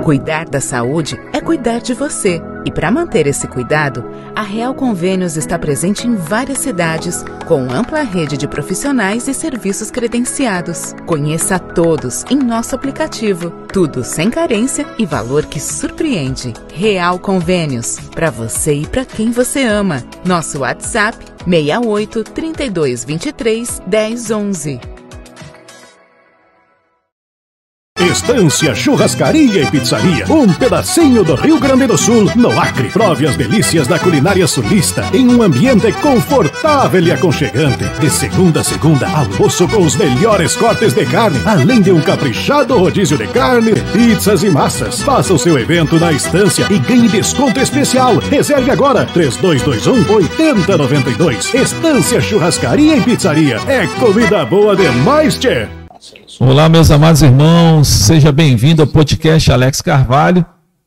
Cuidar da saúde é cuidar de você. E para manter esse cuidado, a Real Convênios está presente em várias cidades, com ampla rede de profissionais e serviços credenciados. Conheça todos em nosso aplicativo. Tudo sem carência e valor que surpreende. Real Convênios, para você e para quem você ama. Nosso WhatsApp 68 32 23 10 11. Estância Churrascaria e Pizzaria, um pedacinho do Rio Grande do Sul, no Acre. Prove as delícias da culinária sulista em um ambiente confortável e aconchegante. De segunda a segunda, almoço com os melhores cortes de carne, além de um caprichado rodízio de carne, pizzas e massas. Faça o seu evento na Estância e ganhe desconto especial. Reserve agora, 3221-8092. Estância Churrascaria e Pizzaria. É comida boa demais, tchê! Olá, meus amados irmãos, seja bem-vindo ao podcast Alex Carvalho.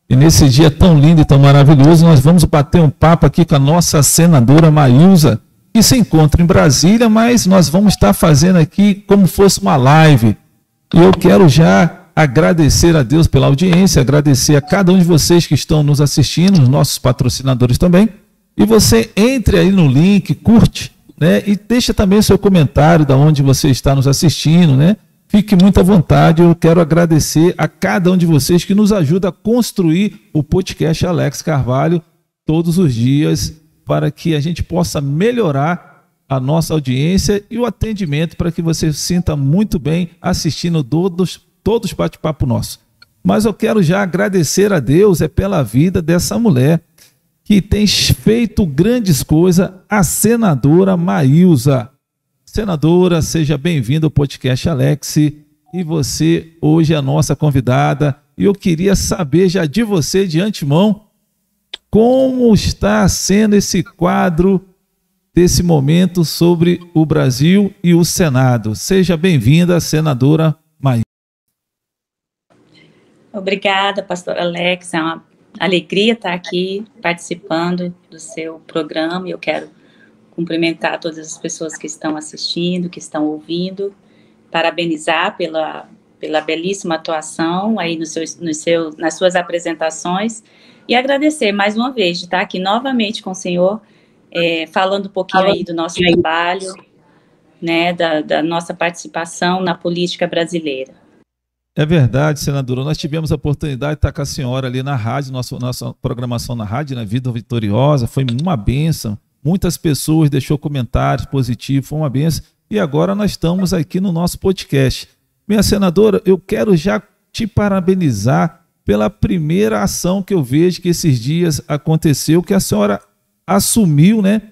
E nesse dia tão lindo e tão maravilhoso, nós vamos bater um papo aqui com a nossa senadora Maílza, que se encontra em Brasília, mas nós vamos estar fazendo aqui como fosse uma live. E eu quero já agradecer a Deus pela audiência, agradecer a cada um de vocês que estão nos assistindo, os nossos patrocinadores também. E você entre aí no link, curte, né? E deixa também o seu comentário de onde você está nos assistindo, né? Fique muito à vontade, eu quero agradecer a cada um de vocês que nos ajuda a construir o podcast Alex Carvalho todos os dias, para que a gente possa melhorar a nossa audiência e o atendimento, para que você se sinta muito bem assistindo todos os bate-papo nosso. Mas eu quero já agradecer a Deus pela vida dessa mulher que tem feito grandes coisas, a senadora Maílza. Senadora, seja bem-vinda ao podcast Alex, e você hoje é a nossa convidada, e eu queria saber já de você, de antemão, como está sendo esse quadro desse momento sobre o Brasil e o Senado. Seja bem-vinda, senadora Maílza. Obrigada, pastor Alex, é uma alegria estar aqui participando do seu programa, e eu quero cumprimentar todas as pessoas que estão assistindo, que estão ouvindo, parabenizar pela belíssima atuação aí nas suas apresentações, e agradecer mais uma vez de estar aqui novamente com o senhor, falando um pouquinho aí do nosso trabalho, né, da nossa participação na política brasileira. É verdade, senadora, nós tivemos a oportunidade de estar com a senhora ali na rádio, nossa programação na rádio, na Vida Vitoriosa, foi uma bênção. Muitas pessoas deixou comentários positivos, foi uma benção. E agora nós estamos aqui no nosso podcast. Minha senadora, eu quero já te parabenizar pela primeira ação que eu vejo que esses dias aconteceu, que a senhora assumiu, né,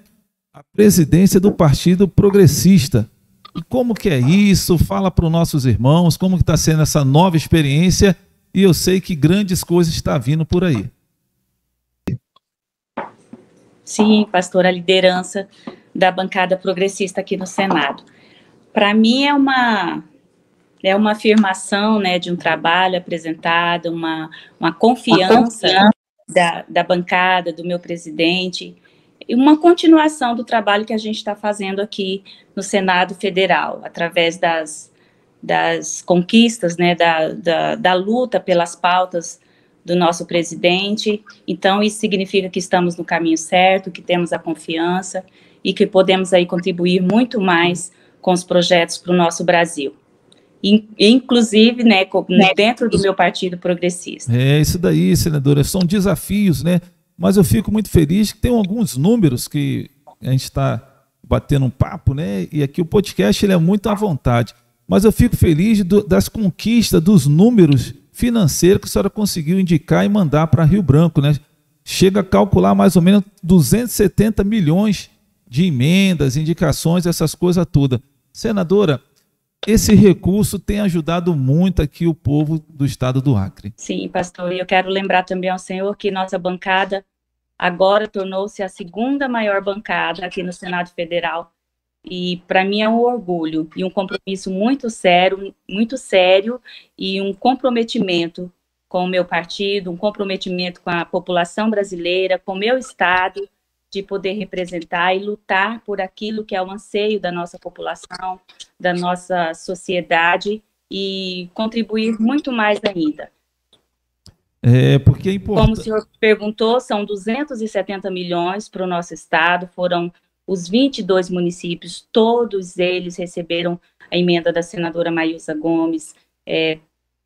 a presidência do Partido Progressista. E como que é isso? Fala para os nossos irmãos, como que está sendo essa nova experiência, e eu sei que grandes coisas estão vindo por aí. Sim, pastor, a liderança da bancada progressista aqui no Senado. Para mim é uma afirmação, né, de um trabalho apresentado, uma confiança da bancada, do meu presidente, e uma continuação do trabalho que a gente está fazendo aqui no Senado Federal, através das conquistas, né, da luta pelas pautas do nosso presidente. Então isso significa que estamos no caminho certo, que temos a confiança e que podemos aí contribuir muito mais com os projetos para o nosso Brasil. Inclusive, né, dentro do meu partido progressista. É isso daí, senadora, são desafios, né? Mas eu fico muito feliz que tem alguns números que a gente está batendo um papo, né? E aqui o podcast ele é muito à vontade. Mas eu fico feliz das conquistas, dos números financeiro que a senhora conseguiu indicar e mandar para Rio Branco, né? Chega a calcular mais ou menos 270 milhões de emendas, indicações, essas coisas todas. Senadora, esse recurso tem ajudado muito aqui o povo do estado do Acre. Sim, pastor, e eu quero lembrar também ao senhor que nossa bancada agora tornou-se a segunda maior bancada aqui no Senado Federal. E para mim é um orgulho e um compromisso muito sério e um comprometimento com o meu partido, um comprometimento com a população brasileira, com o meu estado, de poder representar e lutar por aquilo que é o anseio da nossa população, da nossa sociedade, e contribuir muito mais ainda. Porque é Como o importante. senhor perguntou, são 270 milhões para o nosso estado, foram os 22 municípios, todos eles receberam a emenda da senadora Maísa Gomes.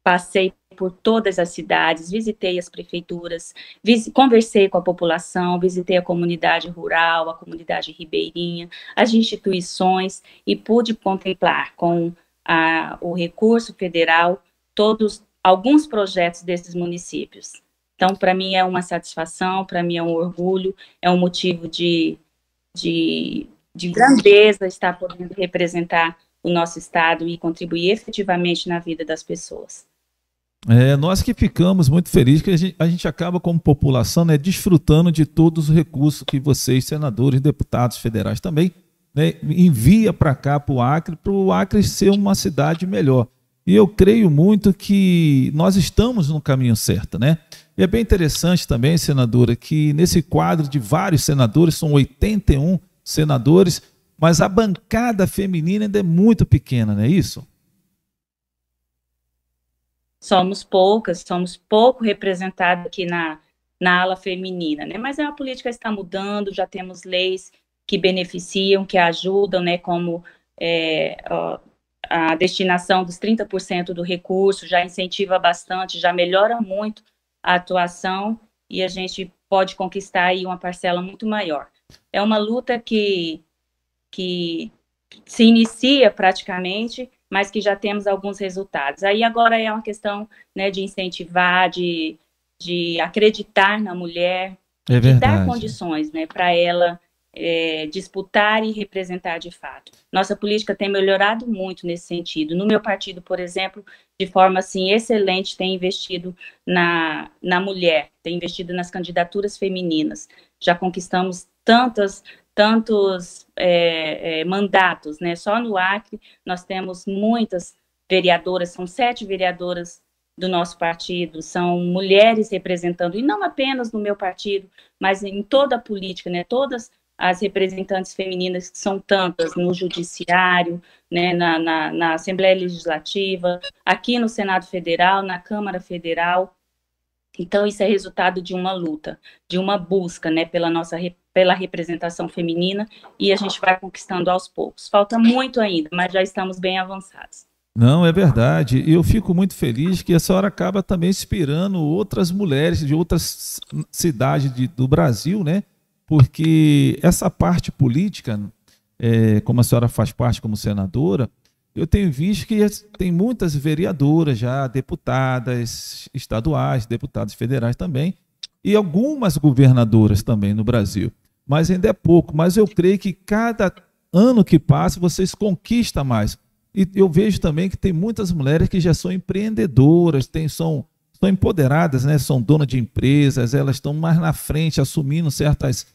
Passei por todas as cidades, visitei as prefeituras, conversei com a população, visitei a comunidade rural, a comunidade ribeirinha, as instituições e pude contemplar com o recurso federal alguns projetos desses municípios. Então, para mim é uma satisfação, para mim é um orgulho, é um motivo de grandeza estar podendo representar o nosso estado e contribuir efetivamente na vida das pessoas. Nós que ficamos muito felizes que a gente acaba como população, né, desfrutando de todos os recursos que vocês, senadores, deputados federais também, né, envia para cá, para o Acre ser uma cidade melhor. E eu creio muito que nós estamos no caminho certo, né? E é bem interessante também, senadora, que nesse quadro de vários senadores, são 81 senadores, mas a bancada feminina ainda é muito pequena, não é isso? Somos poucas, somos pouco representados aqui na ala feminina, né? Mas a política está mudando, já temos leis que beneficiam, que ajudam, né? Como a destinação dos 30% do recurso já incentiva bastante, já melhora muito a atuação e a gente pode conquistar aí uma parcela muito maior. É uma luta que se inicia praticamente, mas que já temos alguns resultados. Aí agora é uma questão, né, de incentivar, de acreditar na mulher, de dar condições, né, para ela disputar e representar de fato. Nossa política tem melhorado muito nesse sentido. No meu partido, por exemplo, de forma assim excelente, tem investido na mulher, tem investido nas candidaturas femininas. Já conquistamos tantos mandatos, né? Só no Acre nós temos muitas vereadoras, são 7 vereadoras do nosso partido, são mulheres representando, e não apenas no meu partido, mas em toda a política, né? Todas as representantes femininas, que são tantas, no Judiciário, né? na Assembleia Legislativa, aqui no Senado Federal, na Câmara Federal. Então, isso é resultado de uma luta, de uma busca, né, pela representação feminina, e a gente vai conquistando aos poucos. Falta muito ainda, mas já estamos bem avançados. Não, é verdade. Eu fico muito feliz que a senhora acaba também inspirando outras mulheres de outras cidades do Brasil, né? Porque essa parte política, como a senhora faz parte como senadora, eu tenho visto que tem muitas vereadoras já, deputadas estaduais, deputados federais também, e algumas governadoras também no Brasil. Mas ainda é pouco, mas eu creio que cada ano que passa vocês conquistam mais. E eu vejo também que tem muitas mulheres que já são empreendedoras, são empoderadas, né? São donas de empresas, elas estão mais na frente, assumindo certas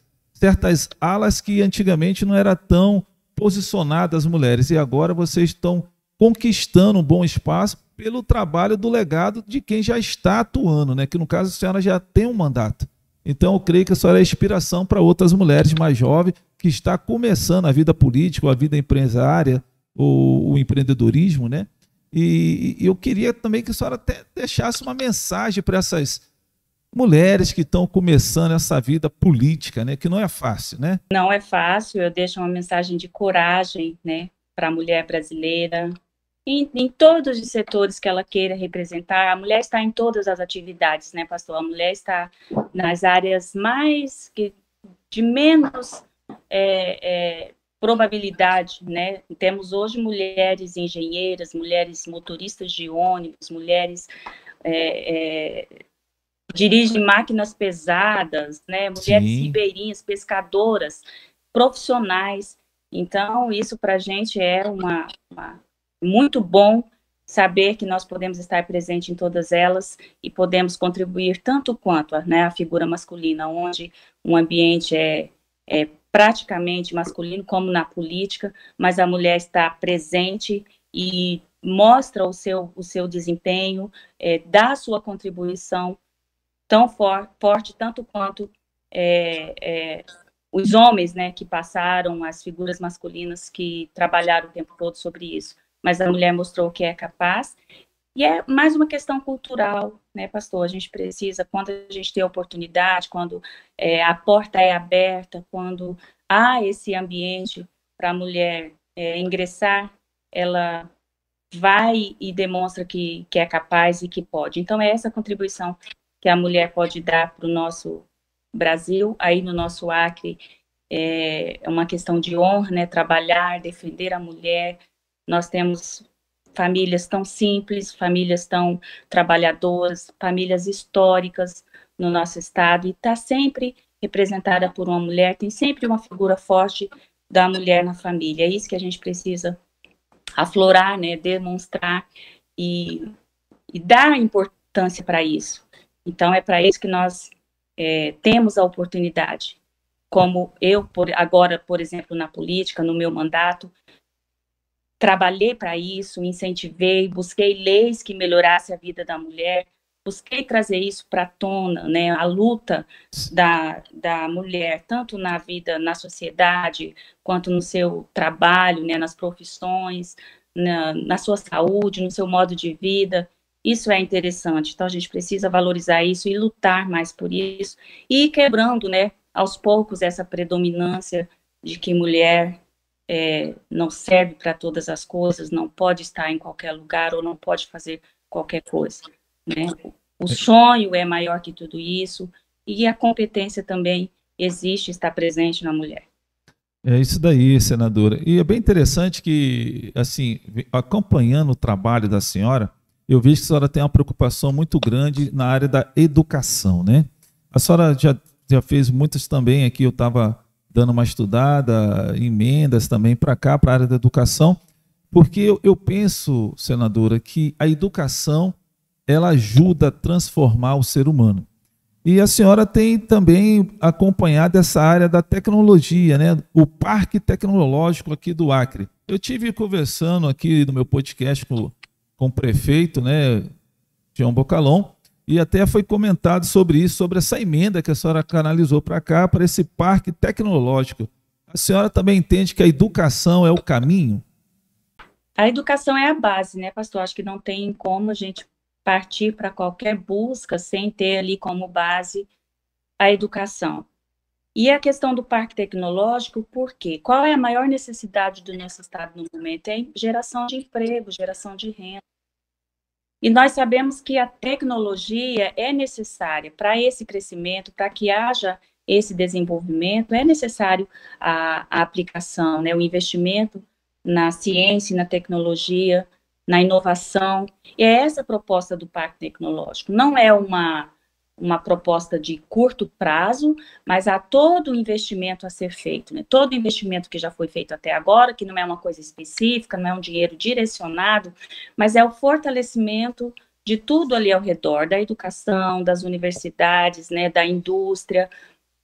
alas que antigamente não era tão posicionadas as mulheres, e agora vocês estão conquistando um bom espaço pelo trabalho do legado de quem já está atuando, né? Que no caso a senhora já tem um mandato. Então eu creio que a senhora é inspiração para outras mulheres mais jovens que está começando a vida política, a vida empresária, o empreendedorismo, né? E eu queria também que a senhora até deixasse uma mensagem para essas mulheres que estão começando essa vida política, né? Que não é fácil, né? Não é fácil. Eu deixo uma mensagem de coragem, né, para a mulher brasileira, em todos os setores que ela queira representar. A mulher está em todas as atividades, né, pastor? A mulher está nas áreas de menos probabilidade, né? Temos hoje mulheres engenheiras, mulheres motoristas de ônibus, mulheres dirigem máquinas pesadas, né? Mulheres ribeirinhas, pescadoras, profissionais. Então, isso para a gente é muito bom saber que nós podemos estar presentes em todas elas e podemos contribuir tanto quanto, né, a figura masculina, onde um ambiente é praticamente masculino, como na política, mas a mulher está presente e mostra o seu desempenho, dá a sua contribuição tão forte, tanto quanto os homens, né, que passaram, as figuras masculinas que trabalharam o tempo todo sobre isso. Mas a mulher mostrou que é capaz, E é mais uma questão cultural, né, pastor? A gente precisa, quando a gente tem a oportunidade, quando a porta é aberta, quando há esse ambiente para a mulher ingressar, ela vai e demonstra que é capaz e que pode. Então, é essa contribuição que a mulher pode dar para o nosso Brasil, aí no nosso Acre, é uma questão de honra, né? Trabalhar, defender a mulher. Nós temos famílias tão simples, famílias tão trabalhadoras, famílias históricas no nosso estado, e está sempre representada por uma mulher, tem sempre uma figura forte da mulher na família. É isso que a gente precisa aflorar, né, demonstrar e dar importância para isso. Então, é para isso que nós temos a oportunidade. Como eu, agora, por exemplo, na política, no meu mandato, trabalhei para isso, incentivei, busquei leis que melhorassem a vida da mulher, busquei trazer isso para a tona, né, a luta da mulher, tanto na vida, na sociedade, quanto no seu trabalho, né, nas profissões, na sua saúde, no seu modo de vida. Isso é interessante, então a gente precisa valorizar isso e lutar mais por isso, e ir quebrando, né, aos poucos, essa predominância de que mulher não serve para todas as coisas, não pode estar em qualquer lugar ou não pode fazer qualquer coisa, né? O sonho é maior que tudo isso, e a competência também existe, está presente na mulher. É isso daí, senadora. E é bem interessante que, assim, acompanhando o trabalho da senhora, eu vejo que a senhora tem uma preocupação muito grande na área da educação, né? A senhora já fez muitas também aqui, eu estava dando uma estudada, emendas também para cá, para a área da educação, porque eu penso, senadora, que a educação, ela ajuda a transformar o ser humano. E a senhora tem também acompanhado essa área da tecnologia, né? O Parque Tecnológico aqui do Acre. Eu tive conversando aqui no meu podcast com o prefeito, né, João Bocalon, e até foi comentado sobre isso, sobre essa emenda que a senhora canalizou para cá, para esse parque tecnológico. A senhora também entende que a educação é o caminho? A educação é a base, né, pastor? Acho que não tem como a gente partir para qualquer busca sem ter ali como base a educação. E a questão do parque tecnológico, por quê? Qual é a maior necessidade do nosso estado no momento? É geração de emprego, geração de renda. E nós sabemos que a tecnologia é necessária para esse crescimento, para que haja esse desenvolvimento, é necessário a aplicação, né, o investimento na ciência e na tecnologia, na inovação. E é essa a proposta do Parque Tecnológico. Não é uma proposta de curto prazo, mas há todo o investimento a ser feito, né? Todo o investimento que já foi feito até agora, que não é uma coisa específica, não é um dinheiro direcionado, mas é o fortalecimento de tudo ali ao redor, da educação, das universidades, né, da indústria.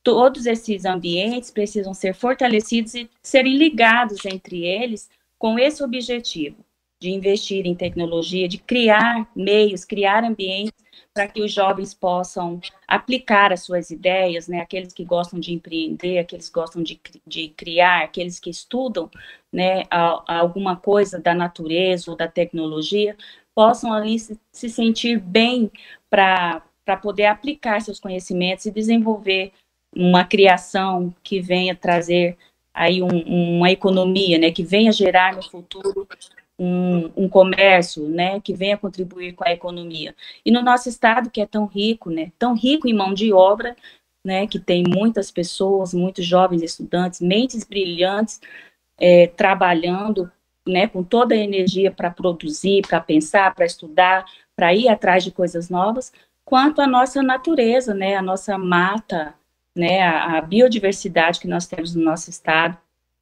Todos esses ambientes precisam ser fortalecidos e serem ligados entre eles com esse objetivo de investir em tecnologia, de criar meios, criar ambientes para que os jovens possam aplicar as suas ideias, né, aqueles que gostam de empreender, aqueles que gostam de criar, aqueles que estudam, né, alguma coisa da natureza ou da tecnologia, possam ali se sentir bem para poder aplicar seus conhecimentos e desenvolver uma criação que venha trazer aí uma economia, né, que venha gerar no futuro um comércio, né, que venha contribuir com a economia. E no nosso estado, que é tão rico, né, tão rico em mão de obra, né, que tem muitas pessoas, muitos jovens estudantes, mentes brilhantes, trabalhando, né, com toda a energia para produzir, para pensar, para estudar, para ir atrás de coisas novas, quanto a nossa natureza, né, a nossa mata, né, a biodiversidade que nós temos no nosso estado.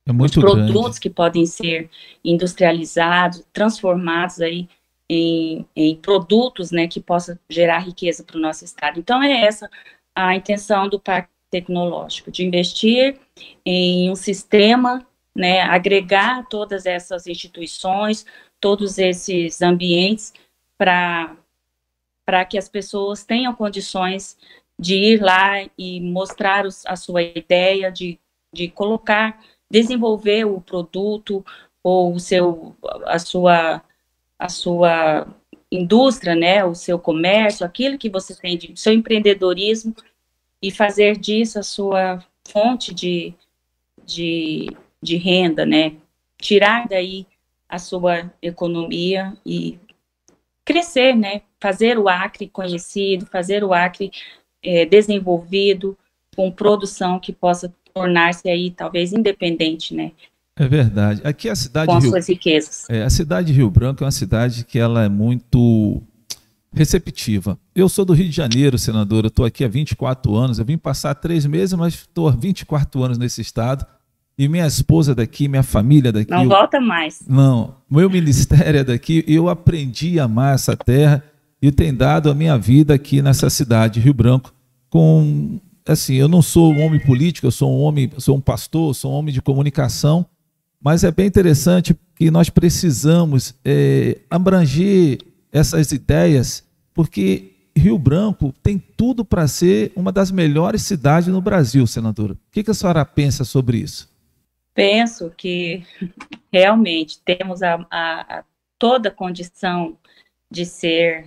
É muito os produtos grande, que podem ser industrializados, transformados aí em produtos, né, que possam gerar riqueza para o nosso estado. Então, é essa a intenção do Parque Tecnológico, de investir em um sistema, né, agregar todas essas instituições, todos esses ambientes para que as pessoas tenham condições de ir lá e mostrar a sua ideia, de colocar, desenvolver o produto ou a sua indústria, né, o seu comércio, aquilo que você tem, o seu empreendedorismo, e fazer disso a sua fonte de renda, né, tirar daí a sua economia e crescer, né, fazer o Acre conhecido, fazer o Acre desenvolvido, com produção que possa tornar-se aí talvez independente, né? É verdade. Aqui a cidade com as suas riquezas. A cidade de Rio Branco é uma cidade que ela é muito receptiva. Eu sou do Rio de Janeiro, senador, eu estou aqui há 24 anos, eu vim passar 3 meses, mas estou há 24 anos nesse estado, e minha esposa daqui, minha família daqui... Não volta mais. Não, meu ministério é daqui, eu aprendi a amar essa terra e tenho dado a minha vida aqui nessa cidade, Rio Branco, com... Assim, eu não sou um homem político, eu sou um homem, sou um pastor, sou um homem de comunicação, mas é bem interessante que nós precisamos abranger essas ideias, porque Rio Branco tem tudo para ser uma das melhores cidades no Brasil, senadora. O que a senhora pensa sobre isso? Penso que realmente temos toda a condição de ser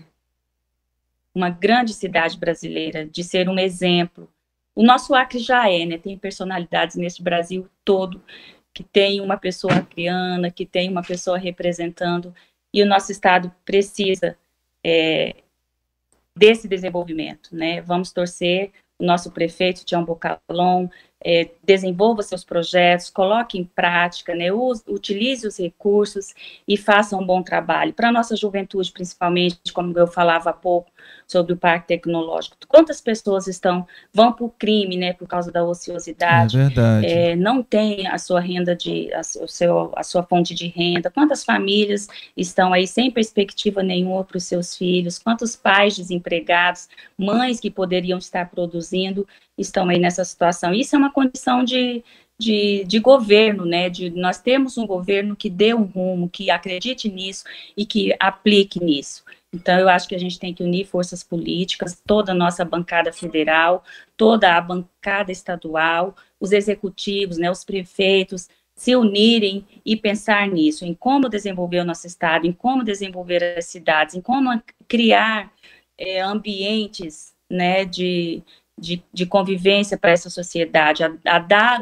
uma grande cidade brasileira, de ser um exemplo. O nosso Acre já né? Tem personalidades nesse Brasil todo, que tem uma pessoa acreana, que tem uma pessoa representando, e o nosso estado precisa desse desenvolvimento, né? Vamos torcer, o nosso prefeito, Tião Bocalon, desenvolva seus projetos, coloque em prática, né? Utilize os recursos e faça um bom trabalho. Para a nossa juventude, principalmente, como eu falava há pouco, sobre o Parque Tecnológico. Quantas pessoas vão para o crime, né, por causa da ociosidade? É verdade. Não tem a sua renda, a sua fonte de renda. Quantas famílias estão aí sem perspectiva nenhuma para os seus filhos? Quantos pais desempregados, mães que poderiam estar produzindo, estão aí nessa situação? Isso é uma condição de governo, né? Nós temos um governo que dê um rumo, que acredite nisso e que aplique nisso. Então, eu acho que a gente tem que unir forças políticas, toda a nossa bancada federal, toda a bancada estadual, os executivos, né, os prefeitos, se unirem e pensar nisso, em como desenvolver o nosso estado, em como desenvolver as cidades, em como criar ambientes, né, de convivência para essa sociedade, a dar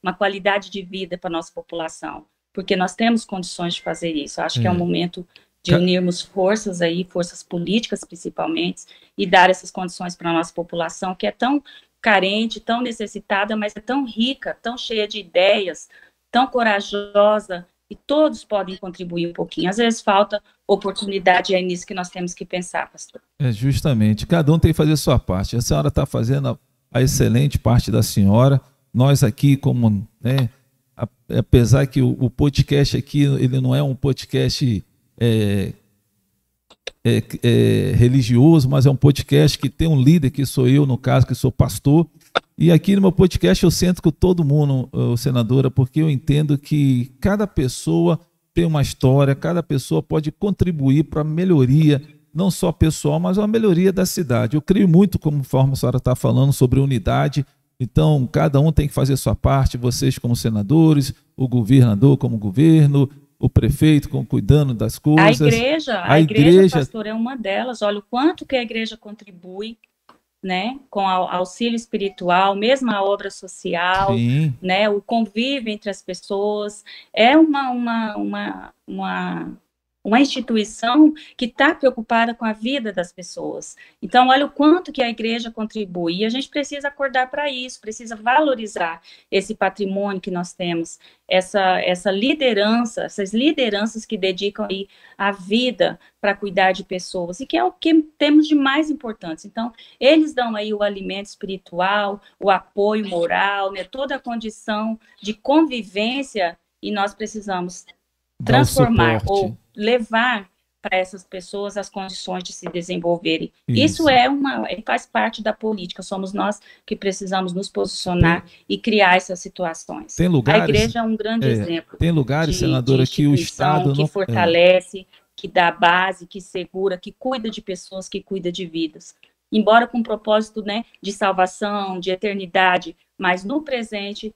uma qualidade de vida para a nossa população, porque nós temos condições de fazer isso. Eu acho que é um momento de unirmos forças aí, forças políticas principalmente, e dar essas condições para a nossa população, que é tão carente, tão necessitada, mas é tão rica, tão cheia de ideias, tão corajosa, e todos podem contribuir um pouquinho. Às vezes falta oportunidade, e é nisso que nós temos que pensar, pastor. Justamente, cada um tem que fazer a sua parte. A senhora está fazendo a excelente parte da senhora, nós aqui como, né, apesar que o podcast aqui, ele não é um podcast religioso, mas é um podcast que tem um líder, que sou eu, no caso, que sou pastor, e aqui no meu podcast eu sento com todo mundo, senadora, porque eu entendo que cada pessoa tem uma história, cada pessoa pode contribuir para a melhoria, não só pessoal, mas a melhoria da cidade. Eu creio muito, conforme a senhora está falando, sobre unidade. Então, cada um tem que fazer sua parte, vocês como senadores, o governador como governo, o prefeito cuidando das coisas. A igreja, pastor, é uma delas. Olha o quanto que a igreja contribui, né, com auxílio espiritual, mesmo a obra social, né, o convívio entre as pessoas. É uma instituição que está preocupada com a vida das pessoas. Então, olha o quanto que a igreja contribui. E a gente precisa acordar para isso, precisa valorizar esse patrimônio que nós temos, essa liderança, essas lideranças que dedicam aí a vida para cuidar de pessoas, e que é o que temos de mais importante. Então, eles dão aí o alimento espiritual, o apoio moral, né, toda a condição de convivência, e nós precisamos transformar ou levar para essas pessoas as condições de se desenvolverem. Isso faz parte da política, somos nós que precisamos nos posicionar e criar essas situações. Tem lugares, a igreja é um grande exemplo. Tem lugares, senadora, que o Estado que fortalece, que dá base, que segura, que cuida de pessoas, que cuida de vidas. Embora com propósito, né, de salvação, de eternidade, mas no presente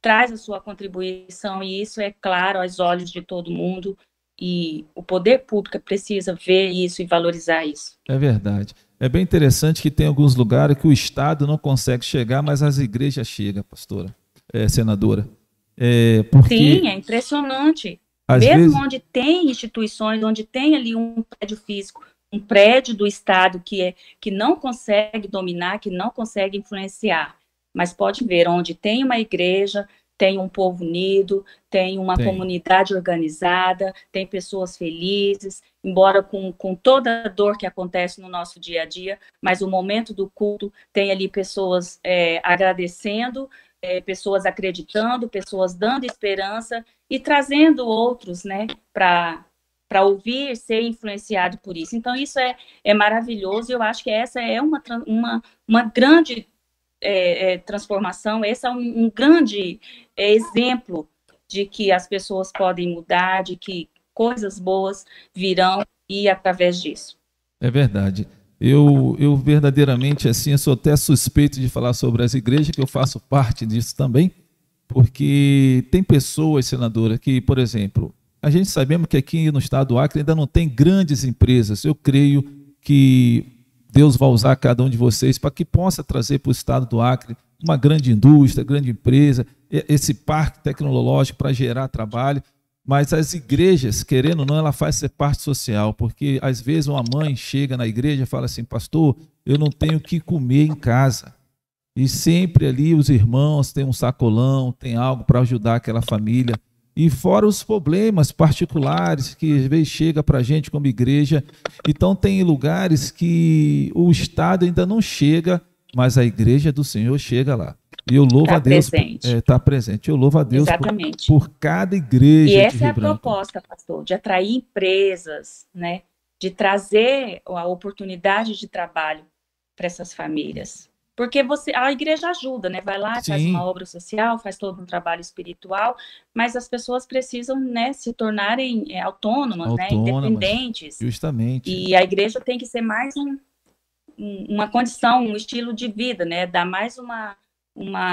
traz a sua contribuição, e isso é claro aos olhos de todo mundo, e o poder público precisa ver isso e valorizar isso. É verdade. É bem interessante que tem alguns lugares que o Estado não consegue chegar, mas as igrejas chegam, pastora, senadora. Porque sim, é impressionante. Mesmo onde tem instituições, onde tem ali um prédio físico, um prédio do Estado que não consegue dominar, que não consegue influenciar, mas pode ver, onde tem uma igreja, tem um povo unido, tem uma comunidade organizada, tem pessoas felizes, embora com toda a dor que acontece no nosso dia a dia, mas o momento do culto tem ali pessoas agradecendo, pessoas acreditando, pessoas dando esperança e trazendo outros, né, para ouvir, ser influenciado por isso. Então, isso é maravilhoso, e eu acho que essa é uma grande transformação, esse é um grande exemplo de que as pessoas podem mudar, de que coisas boas virão e através disso. É verdade. Eu verdadeiramente, assim, eu sou até suspeito de falar sobre as igrejas, que eu faço parte disso também, porque tem pessoas, senadora, que, por exemplo, a gente sabemos que aqui no estado do Acre ainda não tem grandes empresas. Eu creio que Deus vai usar cada um de vocês para que possa trazer para o estado do Acre uma grande indústria, grande empresa, esse parque tecnológico para gerar trabalho. Mas as igrejas, querendo ou não, ela faz ser parte social, porque às vezes uma mãe chega na igreja e fala assim: pastor, eu não tenho o que comer em casa. E sempre ali os irmãos têm um sacolão, tem algo para ajudar aquela família. E fora os problemas particulares que às vezes chega para a gente como igreja. Então tem lugares que o Estado ainda não chega, mas a igreja do Senhor chega lá. E eu louvo a Deus. Está presente. Eu louvo a Deus por cada igreja. E essa é a proposta, pastor, de atrair empresas, né? De trazer a oportunidade de trabalho para essas famílias. Porque a igreja ajuda, né? Vai lá, faz uma obra social, faz todo um trabalho espiritual, mas as pessoas precisam, né, se tornarem autônomas, né, independentes. Justamente. E a igreja tem que ser mais uma condição, um estilo de vida, né? Dar mais uma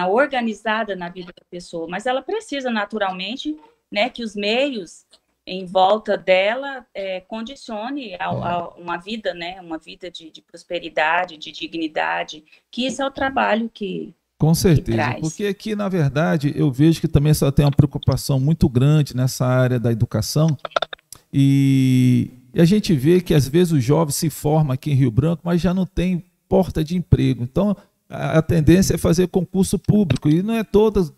organizada na vida da pessoa. Mas ela precisa, naturalmente, né, que os meios em volta dela condicione uma vida, né, uma vida de prosperidade, de dignidade, que isso é o trabalho que com certeza, porque aqui, na verdade, eu vejo que também só tem uma preocupação muito grande nessa área da educação, e a gente vê que às vezes os jovens se formam aqui em Rio Branco, mas já não tem porta de emprego. Então, a tendência é fazer concurso público, e não é todo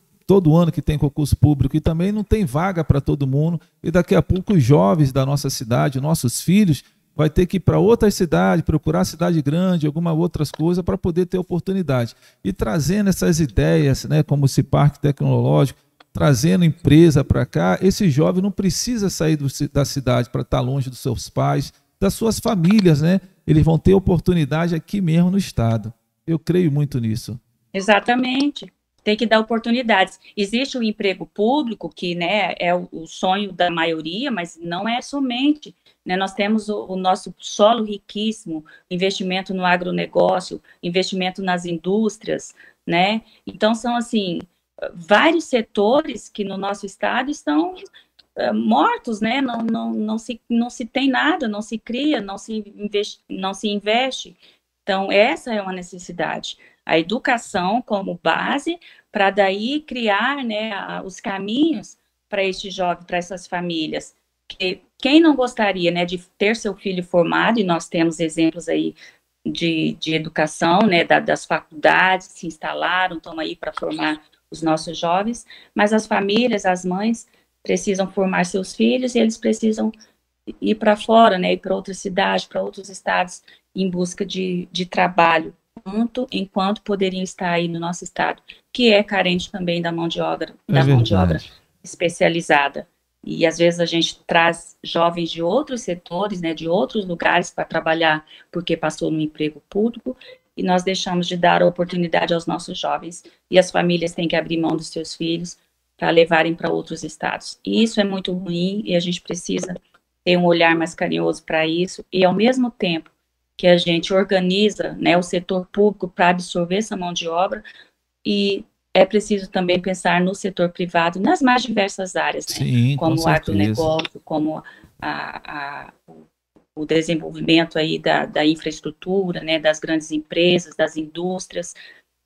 ano que tem concurso público, e também não tem vaga para todo mundo, e daqui a pouco os jovens da nossa cidade, nossos filhos, vai ter que ir para outras cidades, procurar cidade grande, alguma outras coisas, para poder ter oportunidade. E trazendo essas ideias, né, como esse parque tecnológico, trazendo empresa para cá, esse jovem não precisa sair da cidade para estar longe dos seus pais, das suas famílias, né? Eles vão ter oportunidade aqui mesmo no estado. Eu creio muito nisso. Exatamente. Tem que dar oportunidades. Existe o emprego público, que, né, é o sonho da maioria, mas não é somente. Né? Nós temos o nosso solo riquíssimo, investimento no agronegócio, investimento nas indústrias, né? Então, são, assim, vários setores que no nosso estado estão mortos, né? Não se tem nada, não se cria, não se investe. Então, essa é uma necessidade. A educação como base, para daí criar, né, os caminhos para este jovem, para essas famílias. Quem não gostaria, né, de ter seu filho formado, e nós temos exemplos aí de educação, né, das faculdades que se instalaram, estão aí para formar os nossos jovens, mas as famílias, as mães, precisam formar seus filhos e eles precisam ir para fora, né, ir para outras cidades, para outros estados, em busca de trabalho, enquanto poderiam estar aí no nosso estado, que é carente também da mão de obra, mão de obra especializada. E às vezes a gente traz jovens de outros setores, né, de outros lugares para trabalhar porque passou no emprego público, e nós deixamos de dar a oportunidade aos nossos jovens, e as famílias têm que abrir mão dos seus filhos para levarem para outros estados. E isso é muito ruim, e a gente precisa ter um olhar mais carinhoso para isso, e ao mesmo tempo que a gente organiza, né, o setor público para absorver essa mão de obra, e é preciso também pensar no setor privado, nas mais diversas áreas, né? Sim, como o agronegócio, como o desenvolvimento aí da infraestrutura, né, das grandes empresas, das indústrias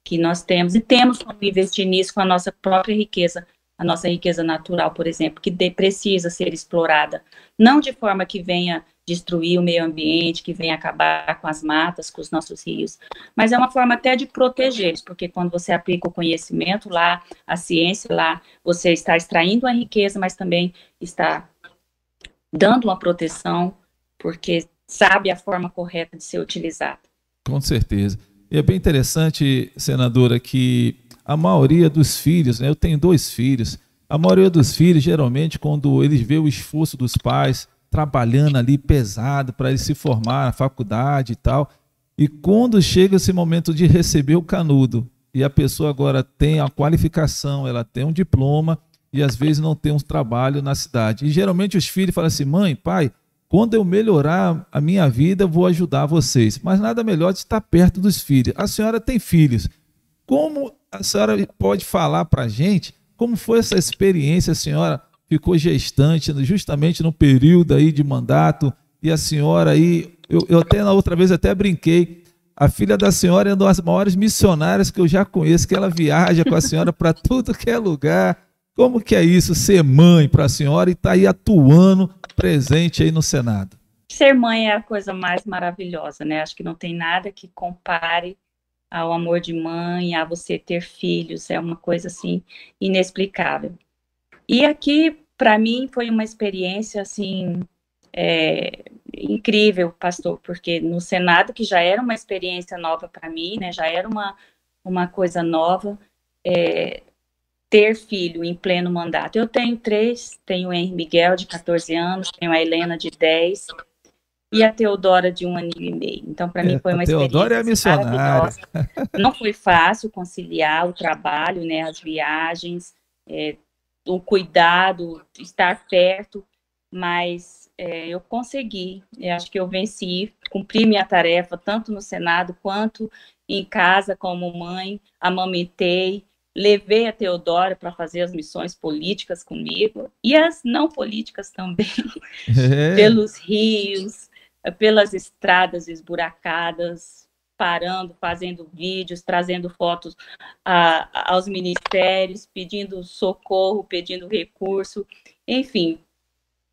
que nós temos, e temos como investir nisso com a nossa própria riqueza, a nossa riqueza natural, por exemplo, que precisa ser explorada, não de forma que venha destruir o meio ambiente, que venha acabar com as matas, com os nossos rios, mas é uma forma até de protegê-los, porque quando você aplica o conhecimento lá, a ciência lá, você está extraindo a riqueza, mas também está dando uma proteção, porque sabe a forma correta de ser utilizada. Com certeza. E é bem interessante, senadora, que a maioria dos filhos, né, eu tenho 2 filhos, a maioria dos filhos, geralmente, quando eles veem o esforço dos pais, trabalhando ali pesado para eles se formar na faculdade e tal, e quando chega esse momento de receber o canudo, e a pessoa agora tem a qualificação, ela tem um diploma, e às vezes não tem um trabalho na cidade. E geralmente os filhos falam assim, mãe, pai, quando eu melhorar a minha vida, eu vou ajudar vocês. Mas nada melhor de estar perto dos filhos. A senhora tem filhos. Como a senhora pode falar para a gente como foi essa experiência? A senhora ficou gestante justamente no período aí de mandato, e a senhora aí, eu até na outra vez até brinquei, a filha da senhora é uma das maiores missionárias que eu já conheço, que ela viaja com a senhora para tudo que é lugar. Como que é isso, ser mãe para a senhora e estar aí atuando presente aí no Senado? Ser mãe é a coisa mais maravilhosa, né? Acho que não tem nada que compare ao amor de mãe, a você ter filhos, é uma coisa assim inexplicável. E aqui, para mim, foi uma experiência assim incrível, pastor, porque no Senado, que já era uma experiência nova para mim, né? Já era uma coisa nova, ter filho em pleno mandato. Eu tenho 3, tenho o Henry Miguel, de 14 anos, tenho a Helena, de 10, e a Teodora, de 1 ano e meio. Então, para mim, foi uma Teodora experiência é a missionária. Não foi fácil conciliar o trabalho, né, as viagens, o cuidado, estar perto, mas eu consegui. Eu acho que eu venci, cumpri minha tarefa, tanto no Senado quanto em casa como mãe, amamentei, levei a Teodora para fazer as missões políticas comigo, e as não políticas também, pelos rios, pelas estradas esburacadas, parando, fazendo vídeos, trazendo fotos aos ministérios, pedindo socorro, pedindo recurso, enfim,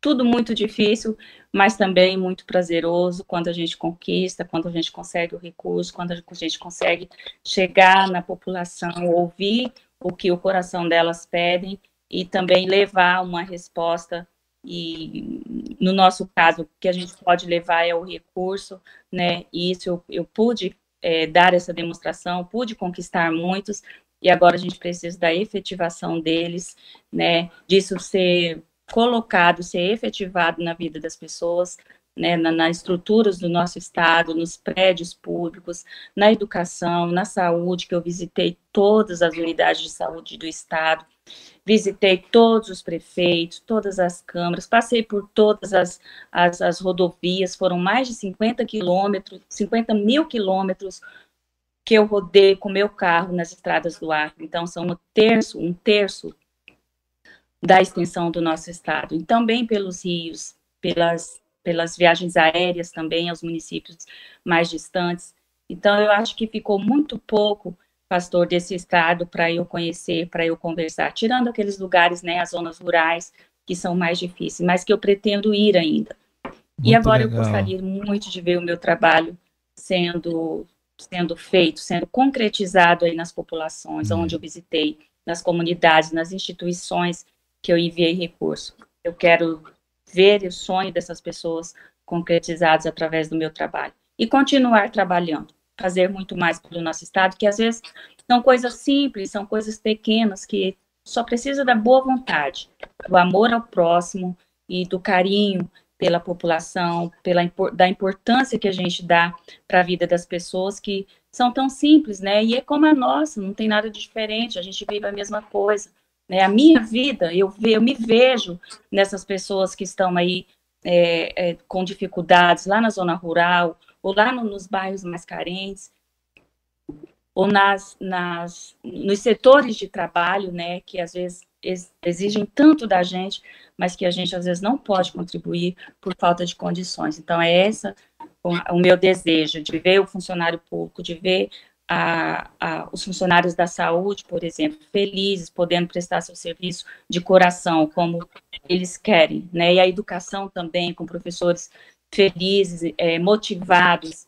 tudo muito difícil, mas também muito prazeroso quando a gente conquista, quando a gente consegue o recurso, quando a gente consegue chegar na população, ouvir o que o coração delas pedem e também levar uma resposta. E no nosso caso, o que a gente pode levar é o recurso, né? E isso eu pude dar essa demonstração, pude conquistar muitos, e agora a gente precisa da efetivação deles, né? Disso ser colocado, ser efetivado na vida das pessoas, né, nas estruturas do nosso estado, nos prédios públicos, na educação, na saúde, que eu visitei todas as unidades de saúde do estado, visitei todos os prefeitos, todas as câmaras, passei por todas as rodovias, foram mais de 50 mil quilômetros que eu rodei com meu carro nas estradas do Acre. Então, são um terço da extensão do nosso estado, e também pelos rios, pelas viagens aéreas também aos municípios mais distantes. Então, eu acho que ficou muito pouco, pastor, desse estado para eu conhecer, para eu conversar, tirando aqueles lugares, né, as zonas rurais, que são mais difíceis, mas que eu pretendo ir ainda. E agora legal. Eu gostaria muito de ver o meu trabalho sendo feito, sendo concretizado aí nas populações, onde eu visitei, nas comunidades, nas instituições que eu enviei recurso. Eu quero ver o sonho dessas pessoas concretizados através do meu trabalho. E continuar trabalhando, fazer muito mais pelo nosso estado, que às vezes são coisas simples, são coisas pequenas, que só precisa da boa vontade, do amor ao próximo e do carinho pela população, da importância que a gente dá para a vida das pessoas, que são tão simples, né? E é como a nossa, não tem nada de diferente, a gente vive a mesma coisa. A minha vida, eu me vejo nessas pessoas que estão aí com dificuldades lá na zona rural, ou lá nos bairros mais carentes, ou nos setores de trabalho, né, que às vezes exigem tanto da gente, mas que a gente às vezes não pode contribuir por falta de condições. Então, é essa o meu desejo, de ver o funcionário público, de ver os funcionários da saúde, por exemplo, felizes, podendo prestar seu serviço de coração, como eles querem, né? E a educação também, com professores felizes, motivados,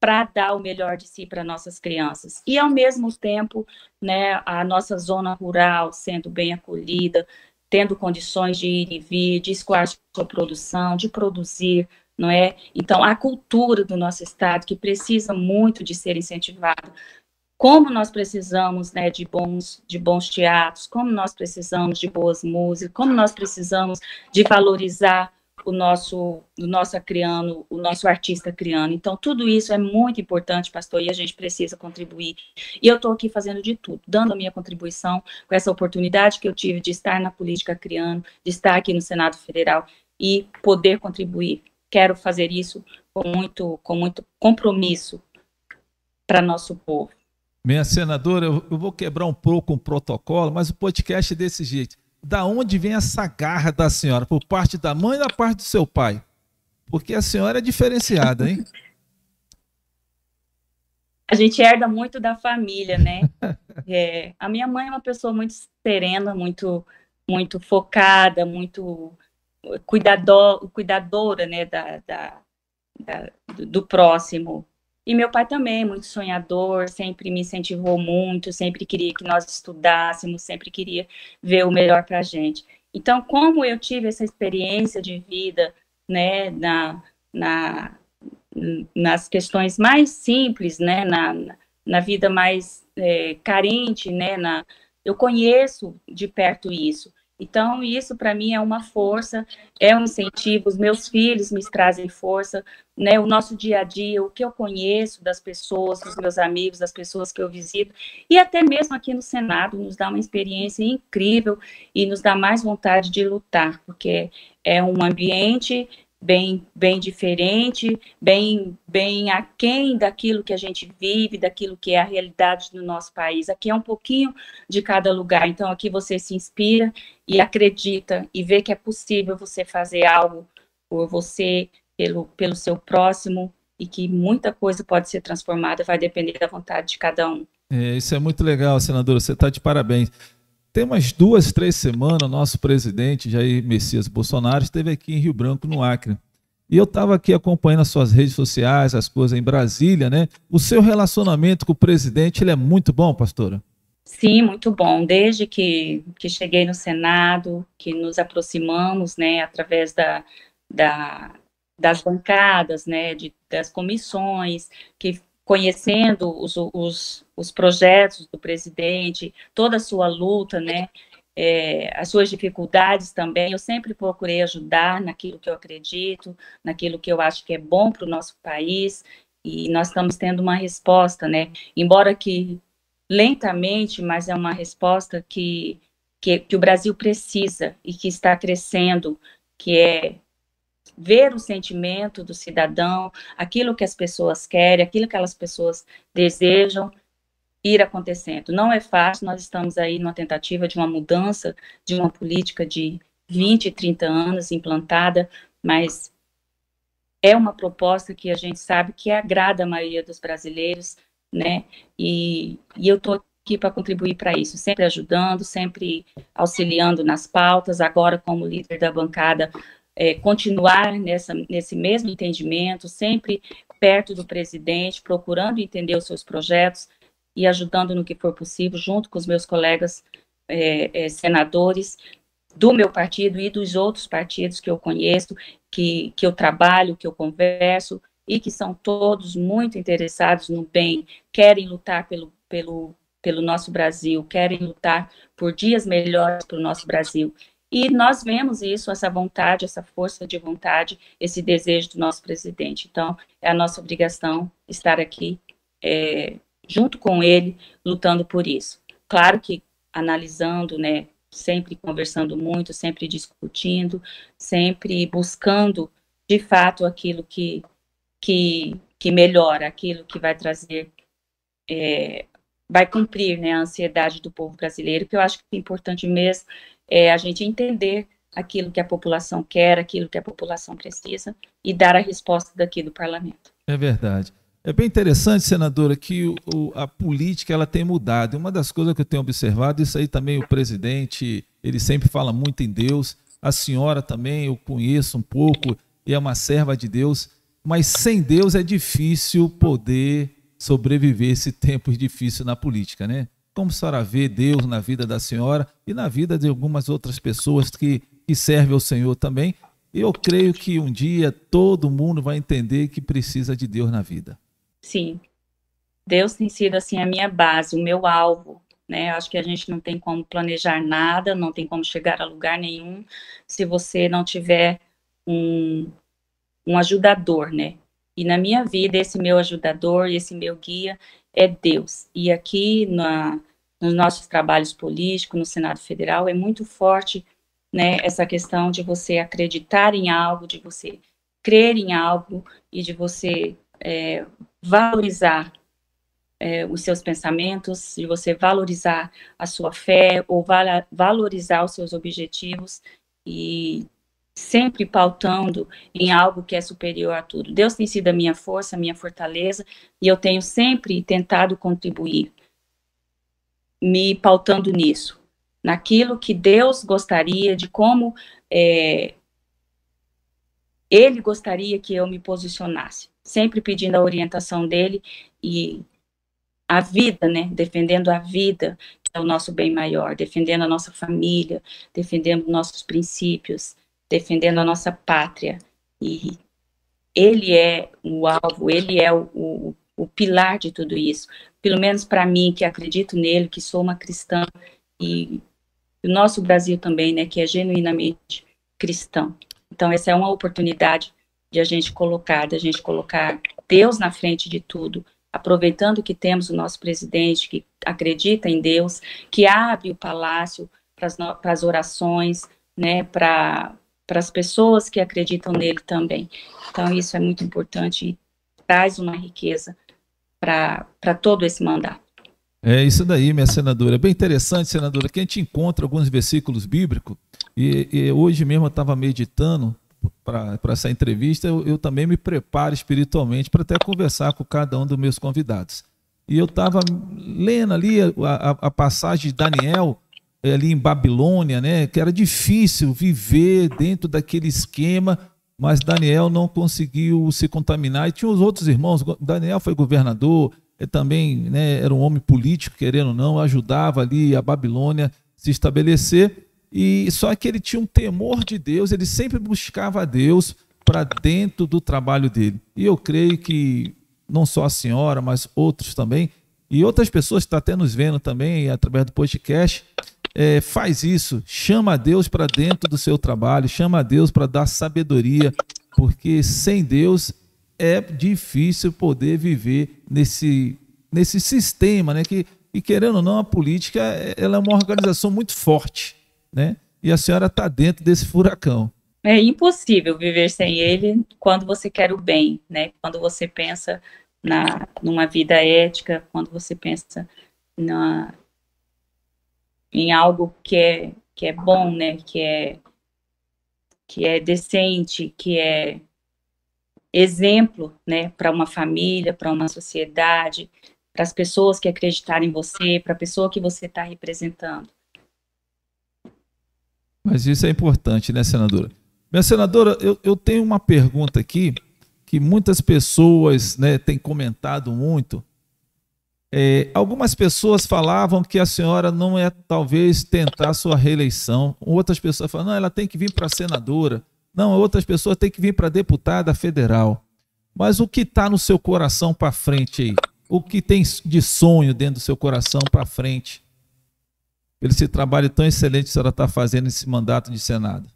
para dar o melhor de si para nossas crianças. E, ao mesmo tempo, né, a nossa zona rural sendo bem acolhida, tendo condições de ir e vir, de escoar sua produção, de produzir, não é? Então, a cultura do nosso estado, que precisa muito de ser incentivada, como nós precisamos, né, de bons teatros, como nós precisamos de boas músicas, como nós precisamos de valorizar o nosso acriano, o nosso artista acriano. Então, tudo isso é muito importante, pastor, e a gente precisa contribuir. E eu estou aqui fazendo de tudo, dando a minha contribuição com essa oportunidade que eu tive de estar na política acriano, de estar aqui no Senado Federal e poder contribuir. Quero fazer isso com muito compromisso para nosso povo. Minha senadora, eu vou quebrar um pouco o protocolo, mas o podcast é desse jeito. Da onde vem essa garra da senhora? Por parte da mãe ou da parte do seu pai? Porque a senhora é diferenciada, hein? A gente herda muito da família, né? A minha mãe é uma pessoa muito serena, muito focada, muito cuidadora, né, do próximo. E meu pai também, muito sonhador, sempre me incentivou muito, sempre queria que nós estudássemos, sempre queria ver o melhor para a gente. Então, como eu tive essa experiência de vida, né, nas questões mais simples, né, na vida mais carente, né, eu conheço de perto isso. Então, isso para mim é uma força, é um incentivo, os meus filhos me trazem força, né, o nosso dia a dia, o que eu conheço das pessoas, dos meus amigos, das pessoas que eu visito, e até mesmo aqui no Senado, nos dá uma experiência incrível e nos dá mais vontade de lutar, porque é um ambiente bem diferente, bem aquém daquilo que a gente vive, daquilo que é a realidade do nosso país. Aqui é um pouquinho de cada lugar, então aqui você se inspira e acredita e vê que é possível você fazer algo por você, pelo seu próximo, e que muita coisa pode ser transformada, vai depender da vontade de cada um. Isso é muito legal, senadora, você está de parabéns. Tem umas 2, 3 semanas, o nosso presidente, Jair Messias Bolsonaro, esteve aqui em Rio Branco, no Acre. E eu estava aqui acompanhando as suas redes sociais, as coisas em Brasília, né? O seu relacionamento com o presidente, ele é muito bom, pastora? Sim, muito bom. Desde que cheguei no Senado, que nos aproximamos, né, através das bancadas, né, das comissões, que conhecendo os projetos do presidente, toda a sua luta, né, as suas dificuldades também, eu sempre procurei ajudar naquilo que eu acredito, naquilo que eu acho que é bom para o nosso país, e nós estamos tendo uma resposta, né, embora que lentamente, mas é uma resposta que o Brasil precisa e que está crescendo, que é ver o sentimento do cidadão, aquilo que as pessoas querem, aquilo que aquelas pessoas desejam ir acontecendo. Não é fácil, nós estamos aí numa tentativa de uma mudança de uma política de 20, 30 anos implantada, mas é uma proposta que a gente sabe que agrada a maioria dos brasileiros, né? E eu estou aqui para contribuir para isso, sempre ajudando, sempre auxiliando nas pautas, agora como líder da bancada, continuar nesse mesmo entendimento, sempre perto do presidente, procurando entender os seus projetos e ajudando no que for possível, junto com os meus colegas senadores do meu partido e dos outros partidos que eu conheço, que eu trabalho, que eu converso, e que são todos muito interessados no bem, querem lutar pelo nosso Brasil, querem lutar por dias melhores para o nosso Brasil. E nós vemos isso, essa vontade, essa força de vontade, esse desejo do nosso presidente. Então, é a nossa obrigação estar aqui junto com ele, lutando por isso. Claro que analisando, né, sempre conversando muito, sempre discutindo, sempre buscando, de fato, aquilo que melhora, aquilo que vai trazer vai cumprir, né, a ansiedade do povo brasileiro, que eu acho que é importante mesmo a gente entender aquilo que a população quer, aquilo que a população precisa e dar a resposta daqui do parlamento. É verdade. É bem interessante, senadora, que a política ela tem mudado. Uma das coisas que eu tenho observado, isso aí também o presidente, ele sempre fala muito em Deus. A senhora também, eu conheço um pouco, e é uma serva de Deus. Mas sem Deus é difícil poder sobreviver esse tempo difícil na política, né? Como a senhora vê Deus na vida da senhora e na vida de algumas outras pessoas que servem ao Senhor também. Eu creio que um dia todo mundo vai entender que precisa de Deus na vida. Sim, Deus tem sido assim a minha base, o meu alvo, né? Acho que a gente não tem como planejar nada, não tem como chegar a lugar nenhum se você não tiver um ajudador, né? E na minha vida, esse meu ajudador, esse meu guia é Deus. E aqui nos nossos trabalhos políticos, no Senado Federal, é muito forte, né, essa questão de você acreditar em algo, de você crer em algo e de você valorizar os seus pensamentos, de você valorizar a sua fé ou valorizar os seus objetivos e sempre pautando em algo que é superior a tudo. Deus tem sido a minha força, a minha fortaleza, e eu tenho sempre tentado contribuir, me pautando nisso, naquilo que Deus gostaria, de como Ele gostaria que eu me posicionasse, sempre pedindo a orientação dele e a vida, né, defendendo a vida, que é o nosso bem maior, defendendo a nossa família, defendendo nossos princípios, defendendo a nossa pátria. E ele é o alvo, ele é o pilar de tudo isso. Pelo menos para mim, que acredito nele, que sou uma cristã, e o nosso Brasil também, né, que é genuinamente cristão. Então, essa é uma oportunidade de a gente colocar Deus na frente de tudo, aproveitando que temos o nosso presidente que acredita em Deus, que abre o palácio para as orações, né, para as pessoas que acreditam nele também. Então, isso é muito importante e traz uma riqueza para todo esse mandato. É isso daí, minha senadora. É bem interessante, senadora, que a gente encontra alguns versículos bíblicos, e hoje mesmo eu estava meditando para essa entrevista, eu também me preparo espiritualmente para até conversar com cada um dos meus convidados. E eu estava lendo ali a passagem de Daniel, ali em Babilônia, né, que era difícil viver dentro daquele esquema, mas Daniel não conseguiu se contaminar. E tinha os outros irmãos, Daniel foi governador, também, né, era um homem político, querendo ou não, ajudava ali a Babilônia se estabelecer, e só que ele tinha um temor de Deus, ele sempre buscava a Deus para dentro do trabalho dele. E eu creio que não só a senhora, mas outros também, e outras pessoas que estão até nos vendo também através do podcast, faz isso, chama a Deus para dentro do seu trabalho, chama a Deus para dar sabedoria, porque sem Deus é difícil poder viver nesse sistema, né? E querendo ou não, a política ela é uma organização muito forte, né? E a senhora está dentro desse furacão. É impossível viver sem ele quando você quer o bem, né? Quando você pensa numa vida ética, quando você pensa em algo que é bom, né? Que é decente, que é exemplo, né, para uma família, para uma sociedade, para as pessoas que acreditarem em você, para a pessoa que você está representando. Mas isso é importante, né, senadora? Minha senadora, eu tenho uma pergunta aqui que muitas pessoas, né, têm comentado muito. Algumas pessoas falavam que a senhora não é talvez tentar sua reeleição. Outras pessoas falam, não, ela tem que vir para senadora. Não, outras pessoas têm que vir para deputada federal. Mas o que está no seu coração para frente aí? O que tem de sonho dentro do seu coração para frente? Pelo esse trabalho tão excelente que a senhora está fazendo nesse mandato de Senado.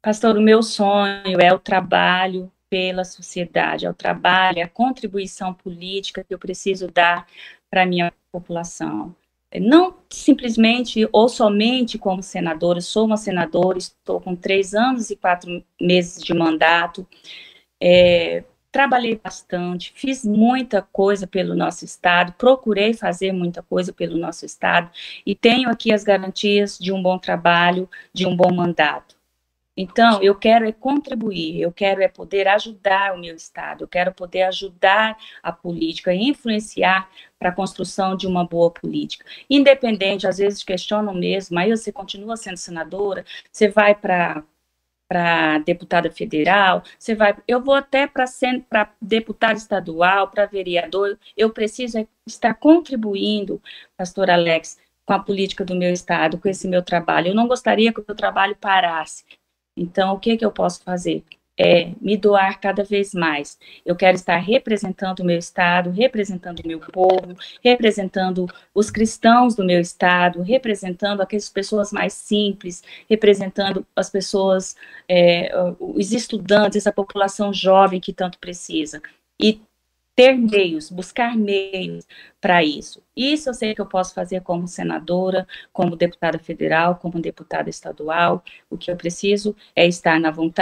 Pastor, o meu sonho é o trabalho pela sociedade, é o trabalho, é a contribuição política que eu preciso dar para a minha população. Não simplesmente ou somente como senadora, sou uma senadora, estou com 3 anos e 4 meses de mandato, trabalhei bastante, fiz muita coisa pelo nosso estado, procurei fazer muita coisa pelo nosso estado e tenho aqui as garantias de um bom trabalho, de um bom mandato. Então, eu quero contribuir, eu quero poder ajudar o meu estado, eu quero poder ajudar a política e influenciar para a construção de uma boa política. Independente, às vezes questionam mesmo, aí você continua sendo senadora, você vai para deputada federal, eu vou até para deputado estadual, para vereador, eu preciso estar contribuindo, pastor Alex, com a política do meu estado, com esse meu trabalho. Eu não gostaria que o meu trabalho parasse. Então, o que eu posso fazer? Me doar cada vez mais. Eu quero estar representando o meu estado, representando o meu povo, representando os cristãos do meu estado, representando aquelas pessoas mais simples, representando as pessoas, os estudantes, a população jovem que tanto precisa. E ter meios, buscar meios para isso. Isso eu sei que eu posso fazer como senadora, como deputada federal, como deputada estadual. O que eu preciso é estar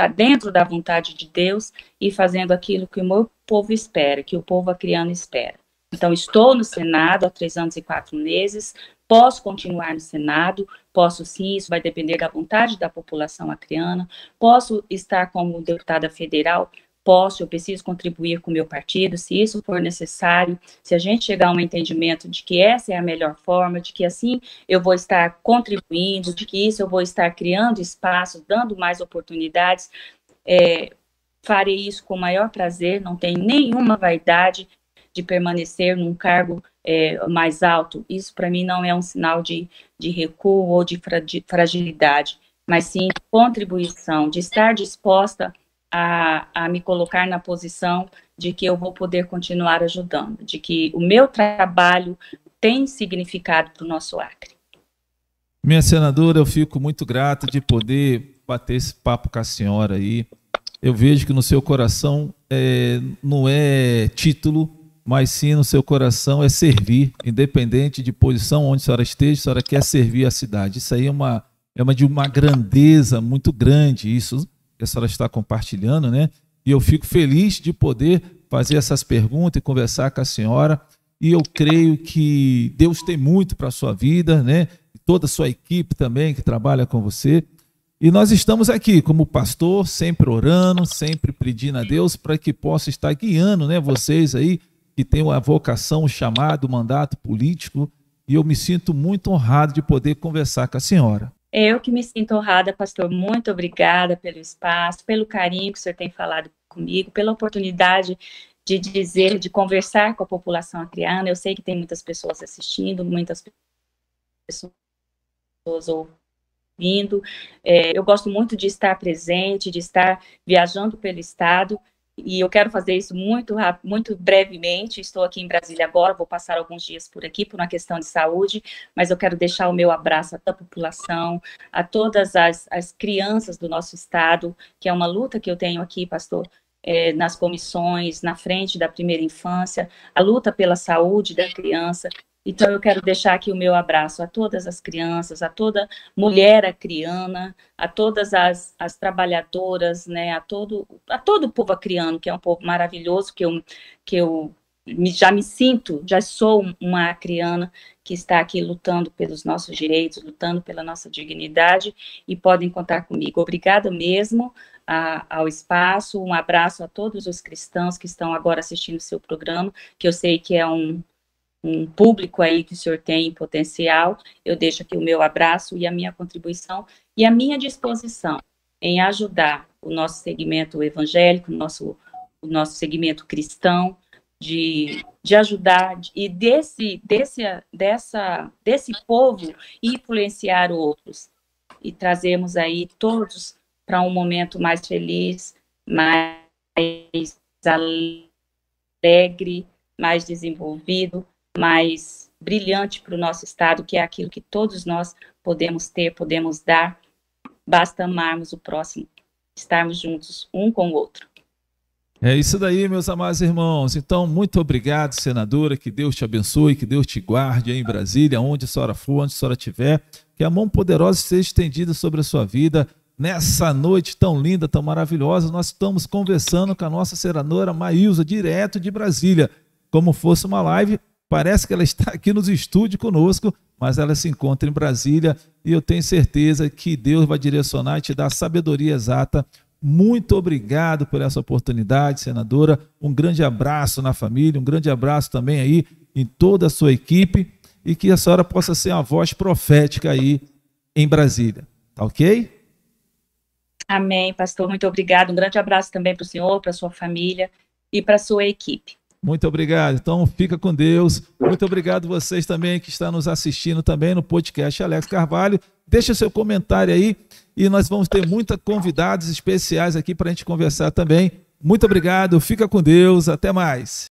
dentro da vontade de Deus e fazendo aquilo que o meu povo espera, que o povo acreano espera. Então, estou no Senado há 3 anos e 4 meses, posso continuar no Senado, posso sim, isso vai depender da vontade da população acreana, posso estar como deputada federal, eu preciso contribuir com o meu partido, se isso for necessário, se a gente chegar a um entendimento de que essa é a melhor forma, de que assim eu vou estar contribuindo, de que isso eu vou estar criando espaços, dando mais oportunidades, farei isso com o maior prazer, não tenho nenhuma vaidade de permanecer num cargo mais alto. Isso para mim não é um sinal de recuo ou de fragilidade, mas sim contribuição, de estar disposta a me colocar na posição de que eu vou poder continuar ajudando, de que o meu trabalho tem significado para o nosso Acre. Minha senadora, eu fico muito grato de poder bater esse papo com a senhora aí. Eu vejo que no seu coração não é título, mas sim no seu coração é servir, independente de posição onde a senhora esteja, a senhora quer servir a cidade. Isso aí é de uma grandeza muito grande, isso que a senhora está compartilhando, né? E eu fico feliz de poder fazer essas perguntas e conversar com a senhora. E eu creio que Deus tem muito para a sua vida, né? E toda a sua equipe também que trabalha com você. E nós estamos aqui como pastor, sempre orando, sempre pedindo a Deus para que possa estar guiando, né, vocês aí que têm a vocação, o chamado, o mandato político. E eu me sinto muito honrado de poder conversar com a senhora. Eu que me sinto honrada, pastor. Muito obrigada pelo espaço, pelo carinho que o senhor tem falado comigo, pela oportunidade de dizer, de conversar com a população acreana. Eu sei que tem muitas pessoas assistindo, muitas pessoas ouvindo. Eu gosto muito de estar presente, de estar viajando pelo estado. E eu quero fazer isso muito rápido, muito brevemente. Estou aqui em Brasília agora, vou passar alguns dias por aqui por uma questão de saúde, mas eu quero deixar o meu abraço a toda a população, a todas as crianças do nosso estado, que é uma luta que eu tenho aqui, pastor, nas comissões, na frente da primeira infância, a luta pela saúde da criança. Então, eu quero deixar aqui o meu abraço a todas as crianças, a toda mulher acreana, a todas as trabalhadoras, né, a todo o povo acreano, que é um povo maravilhoso, que eu já sou uma acreana que está aqui lutando pelos nossos direitos, lutando pela nossa dignidade, e podem contar comigo. Obrigada mesmo ao espaço, um abraço a todos os cristãos que estão agora assistindo o seu programa, que eu sei que é um público aí que o senhor tem em potencial. Eu deixo aqui o meu abraço e a minha contribuição e a minha disposição em ajudar o nosso segmento evangélico, o nosso segmento cristão, de ajudar e desse povo influenciar outros e trazermos aí todos para um momento mais feliz, mais alegre, mais desenvolvido, mais brilhante para o nosso estado, que é aquilo que todos nós podemos ter, podemos dar, basta amarmos o próximo, estarmos juntos um com o outro. É isso daí, meus amados irmãos. Então, muito obrigado, senadora, que Deus te abençoe, que Deus te guarde aí em Brasília, onde a senhora for, onde a senhora estiver, que a mão poderosa seja estendida sobre a sua vida, nessa noite tão linda, tão maravilhosa, nós estamos conversando com a nossa senadora Maílza, direto de Brasília. Como fosse uma live, parece que ela está aqui nos estúdios conosco, mas ela se encontra em Brasília e eu tenho certeza que Deus vai direcionar e te dar a sabedoria exata. Muito obrigado por essa oportunidade, senadora. Um grande abraço na família, um grande abraço também aí em toda a sua equipe e que a senhora possa ser uma voz profética aí em Brasília. Tá ok? Amém, pastor. Muito obrigado. Um grande abraço também para o senhor, para a sua família e para a sua equipe. Muito obrigado. Então, fica com Deus. Muito obrigado vocês também que estão nos assistindo também no podcast Alex Carvalho. Deixa seu comentário aí e nós vamos ter muitos convidados especiais aqui para a gente conversar também. Muito obrigado. Fica com Deus. Até mais.